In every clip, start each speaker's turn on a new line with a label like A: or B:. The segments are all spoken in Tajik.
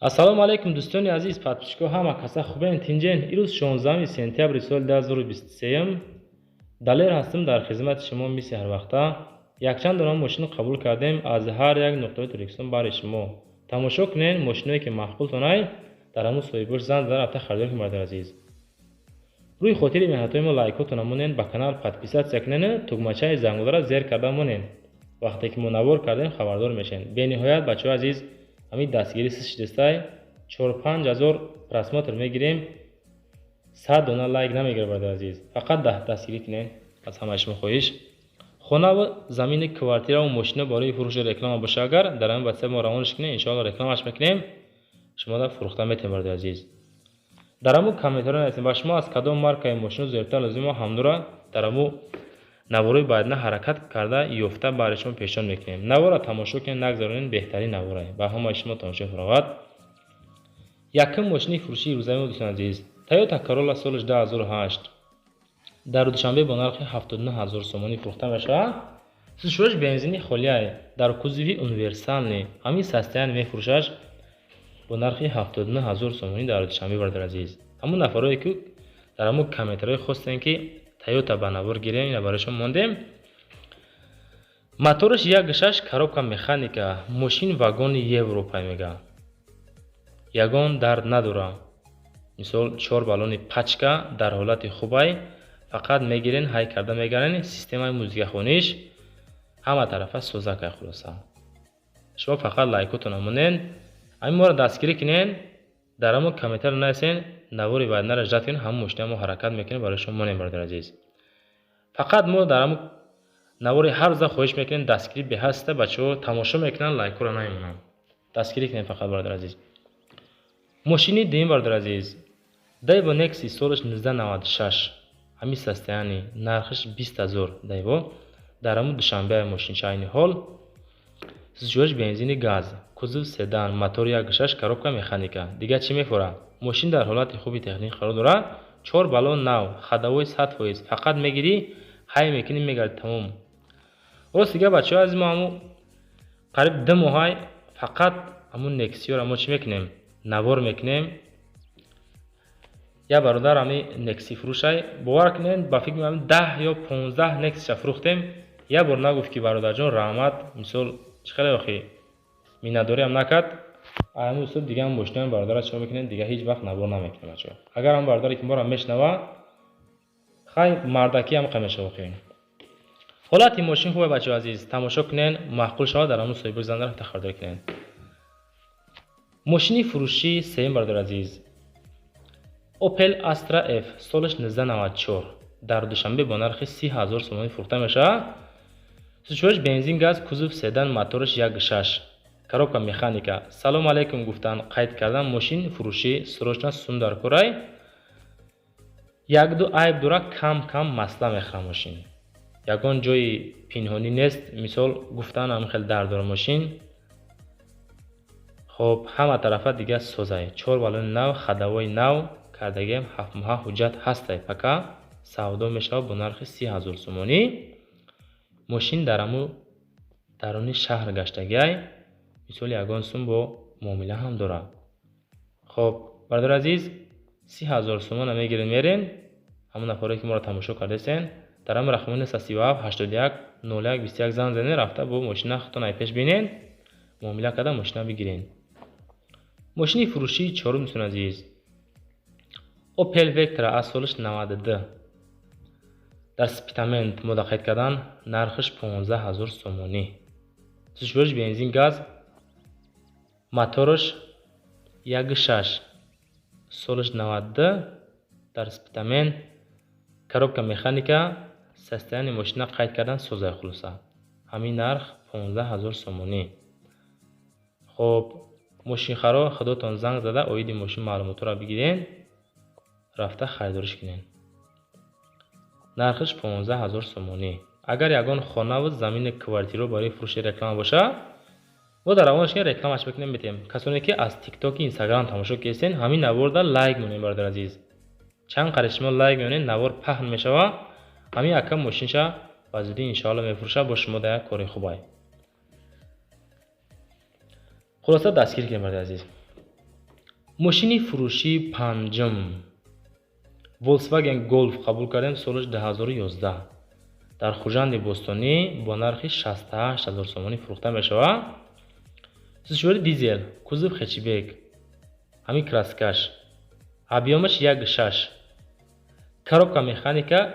A: ассалому алайкум дӯстони азиз, подписчикҳо ҳама каса хубен тинҷен. ирӯз 16 сентябри соли 2023 далер ҳастам дар хизмати шумо мисли ҳарвақта. якчанд дона мошин қабул кардем аз ҳар як нуқтаи Туркистон барои шумо. тамошо кунед мошиное ки маҳбубтонай дар ҳамун соҳибош зан зада рафта харидор кунед бародари азиз. рӯи хотири меҳнатҳои мо лайкотона монед, ба канал подписатсия кунед, тугмачаи зангулара зер карда монед. вақте ки мо навор кардем хабардор мешавед. бениҳоят бачаҳои азиз, ҳамин дастгири 4-5 ҳазор просмотр мегирем, 100 дона лайк намегирад бародари азиз. фақат дастгирӣ кунед аз ҳамаи шумо хоҳиш. хона ва замини квартира ва мошина барои фурӯши реклама боша, агар дар ҳамин ватсап мо равонаш кунед, иншоалло рекламаш мекунем, шумо дар фурӯхта метавонед бародари азиз. дар ҳамун комментария нависем ба шумо аз кадом маркаи мошина зӯртар лозимо ҳамдура дар ҳамун навораи байдина ҳаракат карда ёфта барои шумо пешон мекунем. навора тамошо кунед, нагзаронед, беҳтарин навора ба ҳамаи шумо тамошо фароват. якум мошини фурӯшии рӯзаи мо дӯстон азиз, Toyota Corolla соли 2008 дар душанбе бо нархи 79 000 сомонӣ фурӯхта мешавад. сӯзшаваш бензини холияй дар кузови универсални ҳамин састаян мефурӯшаш бо нархи 79 000 сомонӣ дар душанбе бародари азиз. ҳамун нафарое ки дар ҳамун комментария хостем ки Toyota ба навор гирем, ина барои шумо мондем. мотораш 1.6 коробка механика, мошин вагони Европа мега. ягон дард надора. мисол 4 баллони пачка дар ҳолати хубай, фақат мегирен, ҳай карда мегарен, системаи музикахониш ҳама тарафа созака хулоса. шумо фақат лайкотона монен, ҳамин моро дастгирӣ кунен, дар ҳамон комментар нависен, навори вайднара жад кунен, ҳамон мошина мо ҳаракат мекунем барои шумо монем бародари азиз. фақат мо дар ҳамон навори ҳар рӯза хоҳиш мекунем дастгирӣ беҳаста бачаҳо тамошо мекунанд, лайкора намемонанд. дастгирӣ кунем фақат бародари азиз. мошини дуюм бародари азиз, Daewoo Nexi солаш 1996 ҳамин састаяни нархиш 20 000 Daewoo дар ҳамун душанбе мошинча айни ҳол. сӯзшаваш бензини газ, кузов седан, мотор 1.6 коробка механика. дига чӣ мехӯрад? мошин дар ҳолати хуби техник қарор дорад. 4 баллон нав, ходовой 100%, фақат мегирӣ, ҳай мекунӣ, мегарди тамом. рост дига бачаҳо аз мо ҳамун қариб 2 моҳай фақат ҳамун Nexi-ро мо чӣ мекунем? навор мекунем. я бародар ҳамин Nexi фурӯшай бовар кунед, ба фикр мекунам 10 ё 15 Nexi-ша фурӯхтем. я бор нагуфт ки бародарҷон раҳмат, мисол чӣ хеле охи миннатдориам накард. ҳамин усул дига ҳам мошинаи бародарат шумо мекунед, дига ҳеҷ вақт навор намекунед бачаҳо. агар ҳам бародаре ки моро мешнава, хай мардаки ҳам қамеша охи. ҳолати мошин хубе бачаҳо азиз, тамошо кунед, маъқул шавад дар ҳамун соҳибош занда рафта харидор кунед. мошини фурӯшии сеюм бародари азиз, Opel Astra F солаш 1994 дар душанбе бо нархи 30 000 сомонӣ фурӯхта мешавад. сӯзшаваш бензин газ, кузов седан, мотораш 1.6 коробка механика. салому алайкум гуфтан қайд кардан мошин фурӯшӣ срочно сундар курай. як-ду айб дора, кам масъала мехӯрад мошин. ягон ҷои пинҳонӣ нест, мисол гуфтан ҳам хеле дард дора мошин. хоб ҳама тарафа дига созай, 4 баллони нав, ходовои нав кардагем, 7 моҳа ҳуҷҷат ҳастай, пака савдо мешавад бо нархи 30 000 сомонӣ. мошин дар ҳамун дарони шаҳр гаштагиай, мисол ягон сум бо муомила ҳам дорад. хоб бародари азиз, 30 000 сомона мегирен мерен, ҳамун нафаре ки моро тамошо кардесен, дар ҳамун рақамони 07 81 01 21 зан занед, рафта бо мошина худтон ай пеш бинен, муомила карда мошина бигирен. мошини фурӯшии чорум дӯстон азиз, Opel Vectra аз солаш 92 дар спитамент мода қайд кардан, нархиш 15 000 сомонӣ. сӯзшаваш бензин газ, мотораш 1.6 солаш 92 дар спитамент, коробка механика, састаяни мошина қайд кардан созай хулоса. ҳамин нарх 15 000 сомонӣ. хоб мошинхаро худотон занг зада оиди мошин маълумотро бигирен, рафта харидориш кунен. нархиш 15 000 сомонӣ. агар ягон хона ва замини квартира барои фурӯши реклама боша, мо дар равонаш ки рекламаш мекунем метем. касоне ки аз TikTok, Instagram тамошо карден, ҳамин наворда лайк монем бародари азиз. чанд қари шумо лайк монем, навор паҳн мешавад. ҳамин ака мошинша ба зудӣ иншоалло мефурӯшад бо шумо дар як кори хубай. خلاصه دستگیر کردیم برای عزیز. ماشین فروشی پنجم Volkswagen Golf قبول کردیم سالش 2011 در خوجند بوستونی با نرخ 68000 سومانی فروخته می شود. سوزشور دیزل کوزوف خچیبک همین کراسکش объемش 1.6 коробка механика.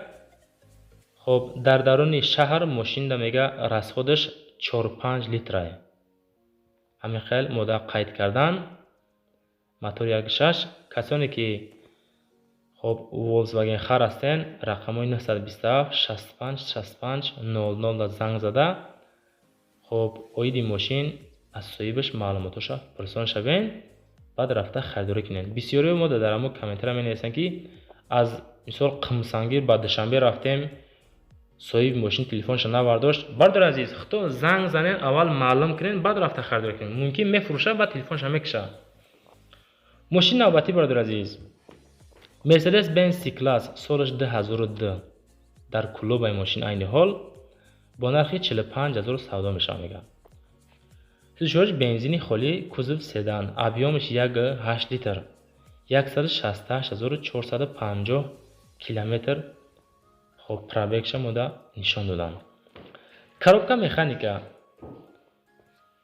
A: خب در درون شهر ماشین دا میگه расходش 4-5 لیتره. همین خیلی مدت قید کردن موتور 1.6. کسانی که خب Volkswagen خر هستن رقمای 927 65 65 00 زنگ زده خب اویدی ماشین از صاحبش معلوماتش پرسان شوین بعد رفته خریداری کنین. بسیاری ما در امو کامنتر می نویسن که از مثال قمسانگیر بعد دوشنبه رفتیم صاحب ماشین تلفنش نبرداشت. برادر عزیز خودتون زنگ زنین اول معلوم کنین بعد رفته خریداری کنین. ممکن میفروشه بعد تلفنش میکشه. ماشین نوبتی برادر عزیز مرسدس بنز سی کلاس سالش 2002 در کلوب ماشین عین حال با نرخ 45000 سودا میشه میگه. سوزشورش بنزینی خالی کوزوف سدان объемش 1.8 لیتر 168450 کیلومتر خب پرابگش مده نشان دادن. коробка механика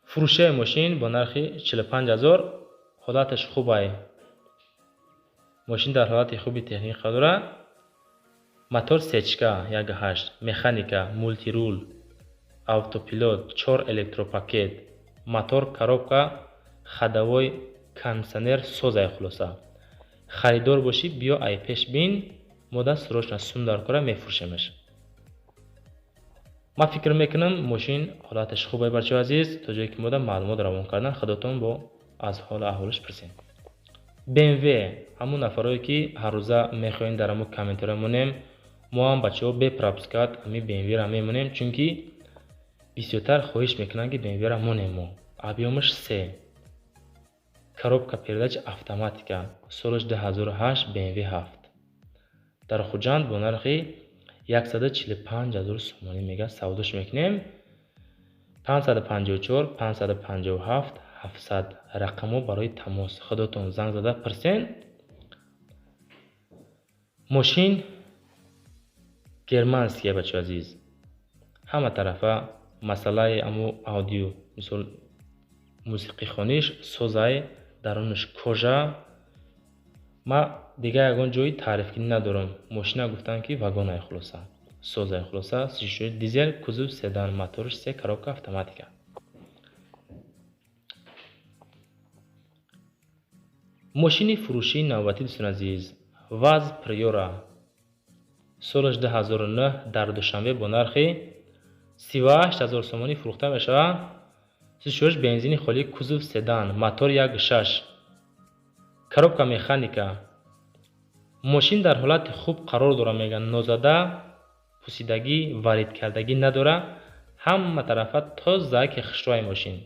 A: فروشه ماشین با نرخ 45000 حالتش خوبه. ماشین در حالت خوبی تکنیک داره. موتور سچکا 1.8 مکانیکا مولتی رول автопилот 4 електропакет мотор коробка ходовой кондиционер созай хулоса. خریدار باشی بیا ای پیش بین مدت سروشنا سوندار کره میفروشمش. ما فکر میکنم ماشین حالتش خوبه بچه عزیز. تا جایی که مدت معلومات روان کردن خودتون با از حال احوالش پرسین. BMW همون نفرایی که هر روزه میخواین در همون کامنتر مونیم ما هم بچه ها به پرابسکات همی BMW را میمونیم چون که بسیارتر خواهش میکنن که BMW را مونیم ما. объемش 3 коробка передач автоматика سالش 2008 BMW 7 در خوجند با نرخ 145000 سومانی میگه سوداش میکنیم. 554 557 700 رقمو برای تماس خودتون زنگ زده پرسین. ماشین گرمانسکیه بچه عزیز همه طرفه مسئله امو اودیو مثل موسیقی خونیش سوزای درونش کجا ما دیگه یکان جایی تعریف کنی ندارم. ماشینه گفتن که واگن خلاصه سوزای خلاصه سیشوی دیزل کوزوف سدان موتورش 3 коробка автоматика. ماشین فروشی نوبتی دوستان عزیز واز پریورا سالش 2009 در دوشنبه با نرخ 38000 سومانی فروخته میشه. سوزشورش بنزینی خالی کوزوف سدان موتور 1.6 коробка механика. ماشین در حالت خوب قرار داره میگن نوزده پوسیدگی وارد کردگی نداره. همه طرفه تازه که خشروی ماشین.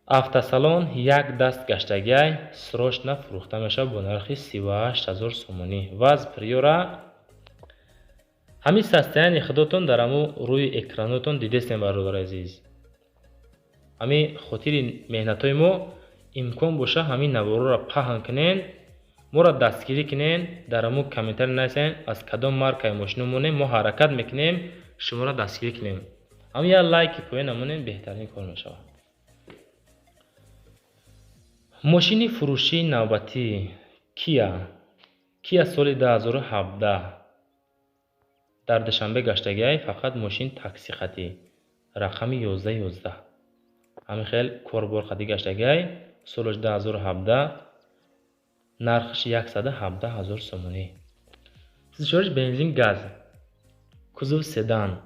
A: автосалон یک دست گشتگی سروش نفروخته میشه با نرخ 38000 سومانی. واز پریورا همین سستیان خودتون در امو روی اکرانتون دیدستین برادر عزیز. همین خاطر مهنتای ما امکان باشه همین نوارو را پهن کنین ما را دستگیری کنین در امو کامنتر نویسین از کدام مارکای ماشینمونه ما حرکت میکنیم شما را دستگیری کنیم. همین یا لایک پایین نمونین بهترین کار میشه. ماشین فروشی نوبتی کیا سال 2017 در دوشنبه گشتگی فقط ماشین تاکسی خطی رقم 1111 همین خیلی کاربار خطی گشتگی سالش 2017 نرخش 117000 سومانی. سوزشورش بنزین گاز کوزوف سدان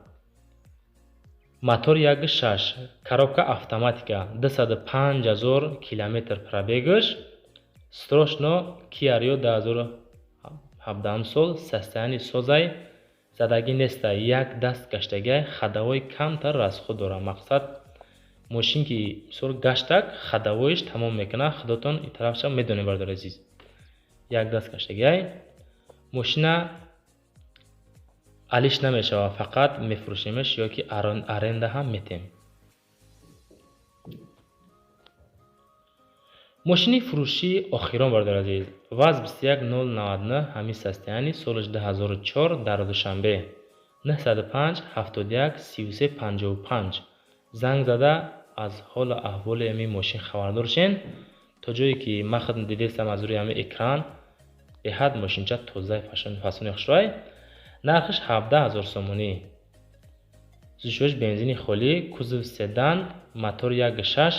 A: موتور 1.6 коробка автоматика 205000 کیلومتر пробегش строшно Kia Rio 2017 سال سستیانی سوزای زدگی نیسته یک دست گشتگی خداوی کمتر расход داره. مقصد ماشین که مثال گشتک خداویش تمام میکنه خودتون این طرفش میدونید برادر عزیز. یک دست گشتگی ماشین علیش نمیشه فقط میفروشیمش یا که ارنده هم میتیم. мошини фурӯшии охирон бардор азиз. ВАЗ 21099 ҳамин састияни соли 2004 дар душанбе 905 71 33 55 занг зада аз ҳолу аҳволи ҳамин мошин хабардор шен. то ҷое ки ман худам дидестам аз рӯи ҳамин экран беҳад мошинча тозаи фасони хушрой. нархиш 17000 сомонӣ. зушош бензини холӣ, кузов седан, мотор 1.6,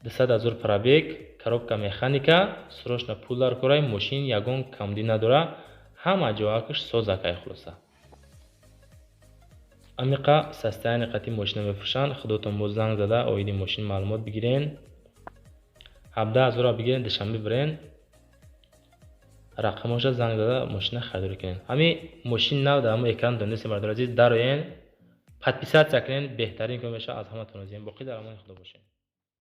A: 200,000 пробег, коробка механика, срочно пул дар кораи мошин ягон камдӣ надора. ҳама ҷоакаш созакай хулоса. амиқа састаяни қати мошина мефурӯшанд. худотон боз занг зада оиди мошин маълумот бигирен. 17000 бигирен, душанбе бирен. рақамоша занг зада мошина харидорӣ кунен. ҳамин мошин нав дар ҳамон экран донистем бардор азиз. дароен подписатсия кунен, беҳтарин кор мешавад аз ҳаматон азием. боқӣ дар амони худо бошед.